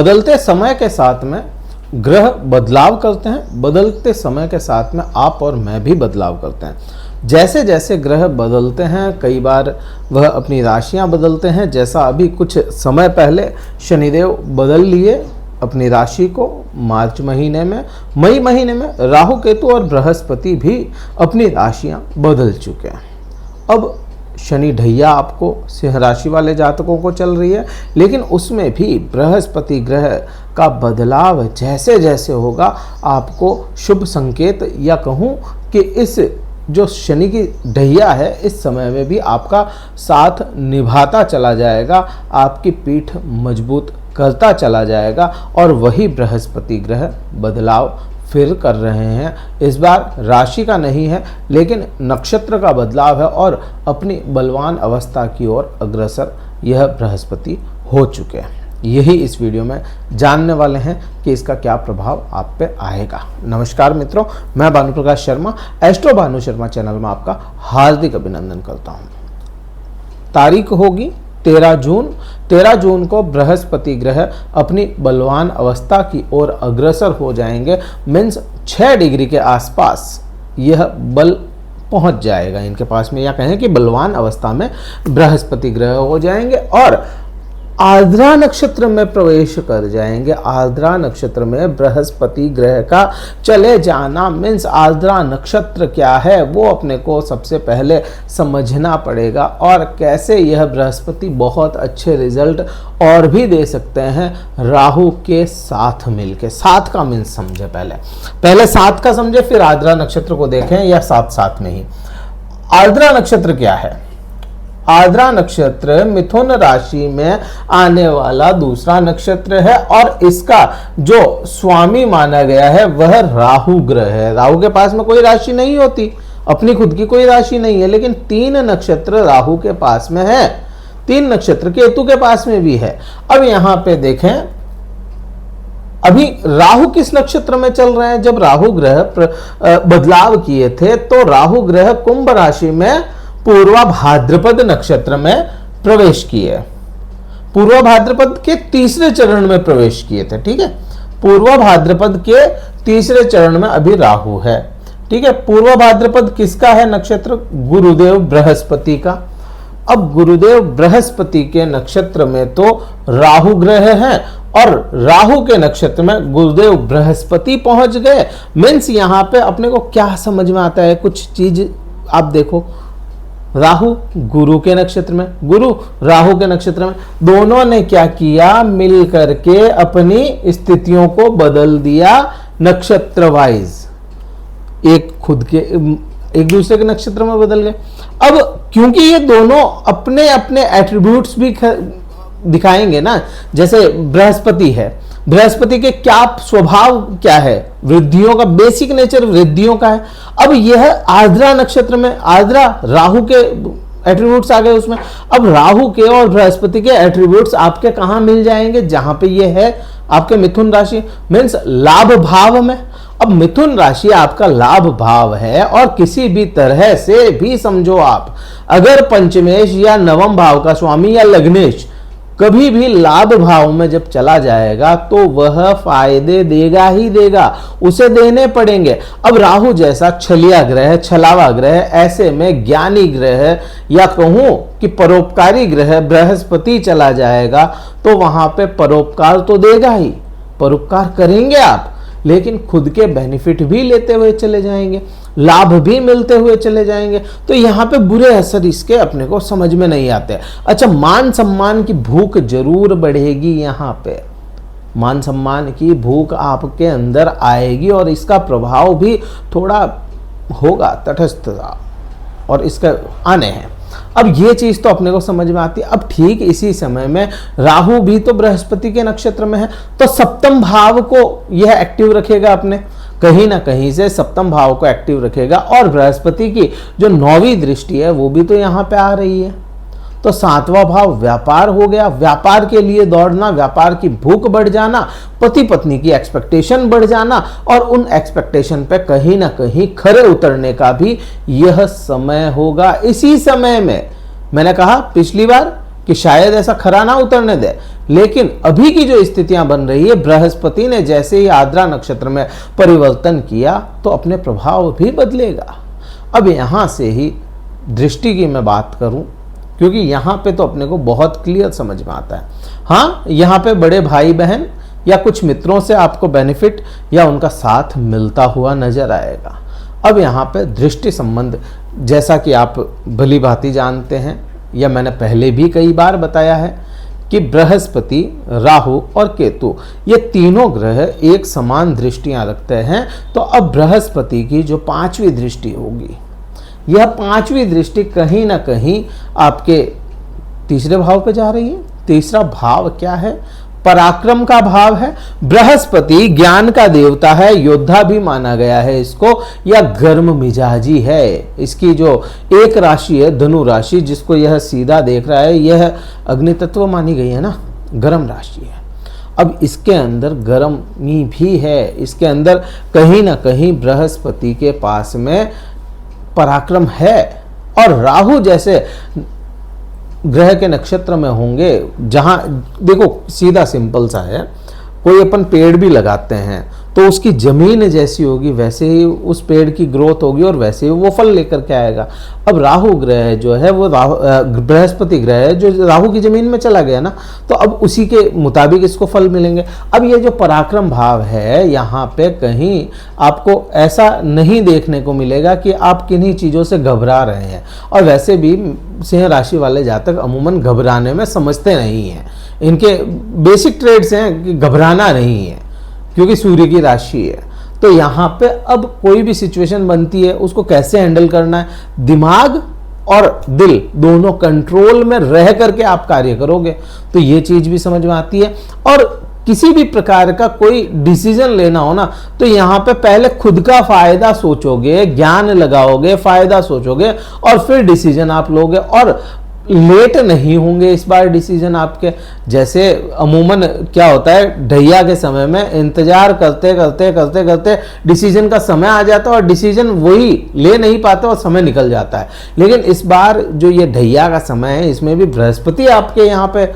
बदलते समय के साथ में ग्रह बदलाव करते हैं, बदलते समय के साथ में आप और मैं भी बदलाव करते हैं। जैसे जैसे ग्रह बदलते हैं, कई बार वह अपनी राशियां बदलते हैं। जैसा अभी कुछ समय पहले शनिदेव बदल लिए अपनी राशि को मार्च महीने में, मई महीने में राहु केतु और बृहस्पति भी अपनी राशियां बदल चुके हैं। अब शनि ढैया आपको सिंह राशि वाले जातकों को चल रही है, लेकिन उसमें भी बृहस्पति ग्रह का बदलाव जैसे जैसे होगा आपको शुभ संकेत, या कहूँ कि इस जो शनि की ढैया है इस समय में भी आपका साथ निभाता चला जाएगा, आपकी पीठ मजबूत करता चला जाएगा। और वही बृहस्पति ग्रह बदलाव फिर कर रहे हैं। इस बार राशि का नहीं है, लेकिन नक्षत्र का बदलाव है और अपनी बलवान अवस्था की ओर अग्रसर यह बृहस्पति हो चुके हैं। यही इस वीडियो में जानने वाले हैं कि इसका क्या प्रभाव आप पे आएगा। नमस्कार मित्रों, मैं भानु प्रकाश शर्मा, एस्ट्रो भानु शर्मा चैनल में आपका हार्दिक अभिनंदन करता हूं। तारीख होगी 13 जून। 13 जून को बृहस्पति ग्रह अपनी बलवान अवस्था की ओर अग्रसर हो जाएंगे। मीन्स 6 डिग्री के आसपास यह बल पहुंच जाएगा इनके पास में, या कहें कि बलवान अवस्था में बृहस्पति ग्रह हो जाएंगे और आर्द्रा नक्षत्र में प्रवेश कर जाएंगे। आर्द्रा नक्षत्र में बृहस्पति ग्रह का चले जाना मीन्स आर्द्रा नक्षत्र क्या है वो अपने को सबसे पहले समझना पड़ेगा, और कैसे यह बृहस्पति बहुत अच्छे रिजल्ट और भी दे सकते हैं राहु के साथ मिलके। साथ का मीन्स समझे, पहले साथ का समझे, फिर आर्द्रा नक्षत्र को देखें, या साथ साथ में ही। आर्द्रा नक्षत्र क्या है? आर्द्रा नक्षत्र मिथुन राशि में आने वाला दूसरा नक्षत्र है, और इसका जो स्वामी माना गया है वह राहु ग्रह है। राहु के पास में कोई राशि नहीं होती, अपनी खुद की कोई राशि नहीं है, लेकिन 3 नक्षत्र राहु के पास में है, 3 नक्षत्र केतु के पास में भी है। अब यहां पे देखें, अभी राहु किस नक्षत्र में चल रहे हैं? जब राहु ग्रह बदलाव किए थे तो राहु ग्रह कुंभ राशि में पूर्वा भाद्रपद नक्षत्र में प्रवेश किए, पूर्वा भाद्रपद के तीसरे चरण में प्रवेश किए थे। ठीक है, पूर्वा भाद्रपद के तीसरे चरण में अभी राहु है। ठीक है, पूर्वा भाद्रपद किसका है नक्षत्र? गुरुदेव बृहस्पति का। अब गुरुदेव बृहस्पति के नक्षत्र में तो राहु ग्रह है, और राहु के नक्षत्र में गुरुदेव बृहस्पति पहुंच गए। मीन्स यहां पे अपने को क्या समझ में आता है, कुछ चीज आप देखो, राहु गुरु के नक्षत्र में, गुरु राहु के नक्षत्र में, दोनों ने क्या किया, मिल करके अपनी स्थितियों को बदल दिया नक्षत्र वाइज, एक खुद के एक दूसरे के नक्षत्र में बदल गए। अब क्योंकि ये दोनों अपने अपने एट्रीब्यूट्स भी दिखाएंगे ना, जैसे बृहस्पति है, बृहस्पति के क्या स्वभाव क्या है, वृद्धियों का बेसिक नेचर वृद्धियों का है। अब यह आर्द्रा नक्षत्र में, आर्द्रा राहु के एट्रीब्यूट्स आ गए उसमें। अब राहु के और बृहस्पति के एट्रीब्यूट्स आपके कहां मिल जाएंगे? जहां पे ये है आपके मिथुन राशि, मीन्स लाभ भाव में। अब मिथुन राशि आपका लाभ भाव है, और किसी भी तरह से भी समझो आप, अगर पंचमेश या नवम भाव का स्वामी या लग्नेश कभी भी लाभ भाव में जब चला जाएगा तो वह फायदे देगा ही देगा, उसे देने पड़ेंगे। अब राहु जैसा छलिया ग्रह, छलावा ग्रह, ऐसे में ज्ञानी ग्रह या कहूं कि परोपकारी ग्रह बृहस्पति चला जाएगा तो वहां पे परोपकार तो देगा ही, परोपकार करेंगे आप, लेकिन खुद के बेनिफिट भी लेते हुए चले जाएंगे, लाभ भी मिलते हुए चले जाएंगे। तो यहाँ पे बुरे असर इसके अपने को समझ में नहीं आते। अच्छा, मान सम्मान की भूख जरूर बढ़ेगी, यहाँ पे मान सम्मान की भूख आपके अंदर आएगी, और इसका प्रभाव भी थोड़ा होगा, तटस्थता और इसका आने हैं। अब ये चीज तो अपने को समझ में आती है। अब ठीक इसी समय में राहु भी तो बृहस्पति के नक्षत्र में है, तो सप्तम भाव को यह एक्टिव रखेगा, अपने कहीं ना कहीं से सप्तम भाव को एक्टिव रखेगा, और बृहस्पति की जो 9वीं दृष्टि है वो भी तो यहाँ पे आ रही है। तो 7वां भाव व्यापार हो गया, व्यापार के लिए दौड़ना, व्यापार की भूख बढ़ जाना, पति पत्नी की एक्सपेक्टेशन बढ़ जाना, और उन एक्सपेक्टेशन पे कहीं ना कहीं खरे उतरने का भी यह समय होगा। इसी समय में मैंने कहा पिछली बार कि शायद ऐसा खरा ना उतरने दे, लेकिन अभी की जो स्थितियां बन रही है, बृहस्पति ने जैसे ही आर्द्रा नक्षत्र में परिवर्तन किया तो अपने प्रभाव भी बदलेगा। अब यहां से ही दृष्टि की मैं बात करूं, क्योंकि यहां पे तो अपने को बहुत क्लियर समझ में आता है। हाँ, यहां पे बड़े भाई बहन या कुछ मित्रों से आपको बेनिफिट या उनका साथ मिलता हुआ नजर आएगा। अब यहाँ पे दृष्टि संबंध, जैसा कि आप भली भांति जानते हैं या मैंने पहले भी कई बार बताया है कि बृहस्पति, राहु और केतु ये तीनों ग्रह एक समान दृष्टियां रखते हैं। तो अब बृहस्पति की जो 5वीं दृष्टि होगी, यह 5वीं दृष्टि कहीं ना कहीं आपके तीसरे भाव पे जा रही है। तीसरा भाव क्या है? पराक्रम का भाव है। बृहस्पति ज्ञान का देवता है, योद्धा भी माना गया है इसको, या गर्म मिजाजी है। इसकी जो एक राशि है धनु राशि, जिसको यह सीधा देख रहा है, यह अग्नि तत्व मानी गई है ना, गर्म राशि है। अब इसके अंदर गर्मी भी है, इसके अंदर कहीं ना कहीं बृहस्पति के पास में पराक्रम है। और राहु जैसे ग्रह के नक्षत्र में होंगे, जहां देखो सीधा सिंपल सा है, कोई अपन पेड़ भी लगाते हैं तो उसकी जमीन जैसी होगी वैसे ही उस पेड़ की ग्रोथ होगी और वैसे ही वो फल लेकर के आएगा। अब राहु ग्रह जो है वो बृहस्पति ग्रह है जो राहु की जमीन में चला गया ना, तो अब उसी के मुताबिक इसको फल मिलेंगे। अब ये जो पराक्रम भाव है, यहाँ पे कहीं आपको ऐसा नहीं देखने को मिलेगा कि आप किन्हीं चीज़ों से घबरा रहे हैं। और वैसे भी सिंह राशि वाले जातक अमूमन घबराने में समझते नहीं हैं, इनके बेसिक ट्रेड्स हैं कि घबराना नहीं है, क्योंकि सूर्य की राशि है। तो यहाँ पे अब कोई भी सिचुएशन बनती है उसको कैसे हैंडल करना है, दिमाग और दिल दोनों कंट्रोल में रह करके आप कार्य करोगे तो ये चीज भी समझ में आती है। और किसी भी प्रकार का कोई डिसीजन लेना हो ना, तो यहाँ पे पहले खुद का फायदा सोचोगे, ज्ञान लगाओगे, फायदा सोचोगे और फिर डिसीजन आप लोगे। और लेट नहीं होंगे इस बार डिसीजन आपके। जैसे अमूमन क्या होता है, ढैया के समय में इंतजार करते करते करते करते डिसीजन का समय आ जाता है और डिसीजन वही ले नहीं पाते और समय निकल जाता है। लेकिन इस बार जो ये ढैया का समय है, इसमें भी बृहस्पति आपके यहाँ पे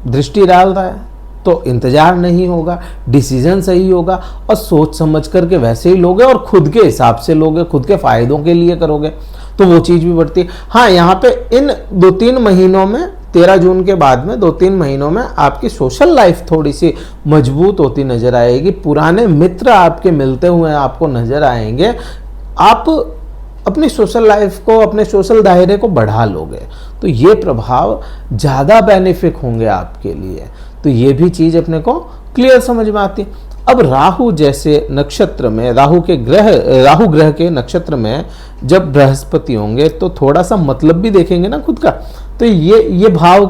दृष्टि डाल रहा है, तो इंतजार नहीं होगा, डिसीजन सही होगा और सोच समझ करके वैसे ही लोगे और खुद के हिसाब से लोगे, खुद के फायदों के लिए करोगे, तो वो चीज भी बढ़ती है। हाँ, यहाँ पे इन 2-3 महीनों में, 13 जून के बाद में 2-3 महीनों में आपकी सोशल लाइफ थोड़ी सी मजबूत होती नजर आएगी। पुराने मित्र आपके मिलते हुए आपको नजर आएंगे। आप अपनी सोशल लाइफ को, अपने सोशल दायरे को बढ़ा लोगे, तो ये प्रभाव ज़्यादा बेनिफिक होंगे आपके लिए। तो ये भी चीज़ अपने को क्लियर समझ में आती है। अब राहु जैसे नक्षत्र में, राहु ग्रह के नक्षत्र में जब बृहस्पति होंगे तो थोड़ा सा मतलब भी देखेंगे ना खुद का, तो ये भाव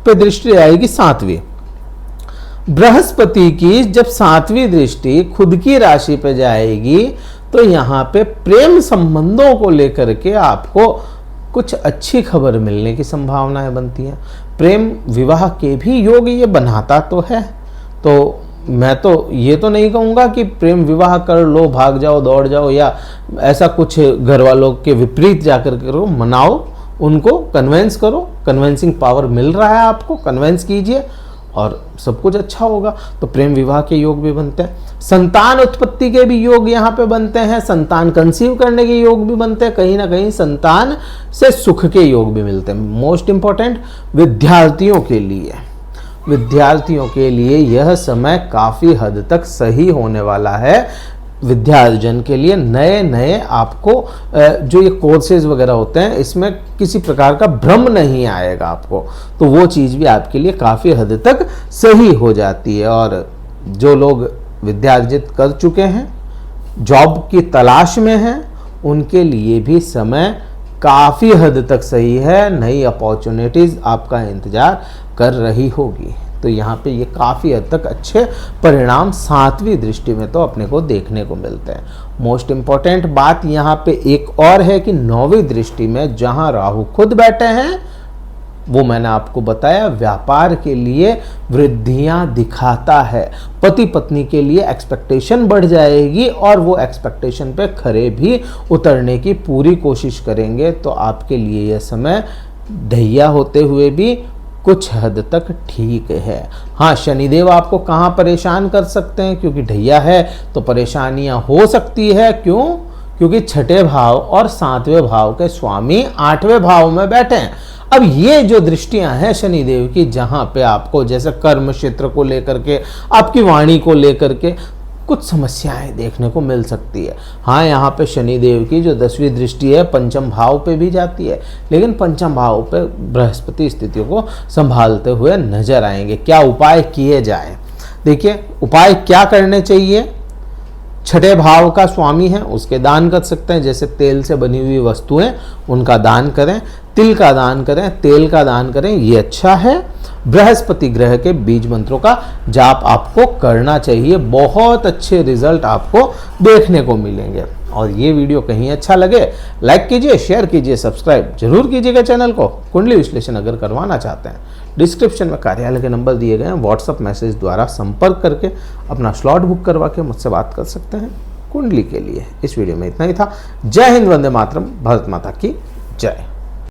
पे दृष्टि आएगी 7वीं। बृहस्पति की जब 7वीं दृष्टि खुद की राशि पे जाएगी तो यहाँ पे प्रेम संबंधों को लेकर के आपको कुछ अच्छी खबर मिलने की संभावनाएं बनती हैं। प्रेम विवाह के भी योग ये बनाता तो है। तो मैं तो ये तो नहीं कहूँगा कि प्रेम विवाह कर लो, भाग जाओ, दौड़ जाओ, या ऐसा कुछ घर वालों के विपरीत जाकर करो। मनाओ, उनको कन्वेंस करो, कन्वेंसिंग पावर मिल रहा है आपको, कन्वेंस कीजिए और सब कुछ अच्छा होगा। तो प्रेम विवाह के योग भी बनते हैं, संतान उत्पत्ति के भी योग यहाँ पे बनते हैं, संतान कंसीव करने के योग भी बनते हैं, कहीं ना कहीं संतान से सुख के योग भी मिलते हैं। मोस्ट इंपॉर्टेंट विद्यार्थियों के लिए यह समय काफ़ी हद तक सही होने वाला है। विद्यार्जन के लिए नए नए आपको जो ये कोर्सेज वगैरह होते हैं, इसमें किसी प्रकार का भ्रम नहीं आएगा आपको, तो वो चीज़ भी आपके लिए काफ़ी हद तक सही हो जाती है। और जो लोग विद्यार्जित कर चुके हैं, जॉब की तलाश में हैं, उनके लिए भी समय काफ़ी हद तक सही है। नई अपॉर्चुनिटीज़ आपका इंतज़ार कर रही होगी। तो यहाँ पे ये काफ़ी हद तक अच्छे परिणाम 7वीं दृष्टि में तो अपने को देखने को मिलते हैं। मोस्ट इम्पॉर्टेंट बात यहाँ पे एक और है कि 9वीं दृष्टि में जहाँ राहु खुद बैठे हैं, वो मैंने आपको बताया व्यापार के लिए वृद्धियां दिखाता है। पति पत्नी के लिए एक्सपेक्टेशन बढ़ जाएगी और वो एक्सपेक्टेशन पे खरे भी उतरने की पूरी कोशिश करेंगे। तो आपके लिए यह समय ढैया होते हुए भी कुछ हद तक ठीक है। हाँ, शनिदेव आपको कहाँ परेशान कर सकते हैं, क्योंकि ढैया है तो परेशानियां हो सकती है। क्यों? क्योंकि छठे भाव और सातवें भाव के स्वामी आठवें भाव में बैठे हैं। अब ये जो दृष्टियां हैं शनिदेव की, जहां पे आपको जैसे कर्म क्षेत्र को लेकर के, आपकी वाणी को लेकर के कुछ समस्याएं देखने को मिल सकती है। हाँ, यहाँ पे शनिदेव की जो 10वीं दृष्टि है पंचम भाव पे भी जाती है, लेकिन पंचम भाव पे बृहस्पति स्थितियों को संभालते हुए नजर आएंगे। क्या उपाय किए जाए? देखिए, उपाय क्या करने चाहिए। छठे भाव का स्वामी है, उसके दान कर सकते हैं। जैसे तेल से बनी हुई वस्तुएं, उनका दान करें, तिल का दान करें, तेल का दान करें, ये अच्छा है। बृहस्पति ग्रह के बीज मंत्रों का जाप आपको करना चाहिए, बहुत अच्छे रिजल्ट आपको देखने को मिलेंगे। और ये वीडियो कहीं अच्छा लगे, लाइक कीजिए, शेयर कीजिए, सब्सक्राइब जरूर कीजिएगा चैनल को। कुंडली विश्लेषण अगर करवाना चाहते हैं, डिस्क्रिप्शन में कार्यालय के नंबर दिए गए हैं, व्हाट्सअप मैसेज द्वारा संपर्क करके अपना स्लॉट बुक करवा के मुझसे बात कर सकते हैं कुंडली के लिए। इस वीडियो में इतना ही था। जय हिंद, वंदे मातरम, भारत माता की जय।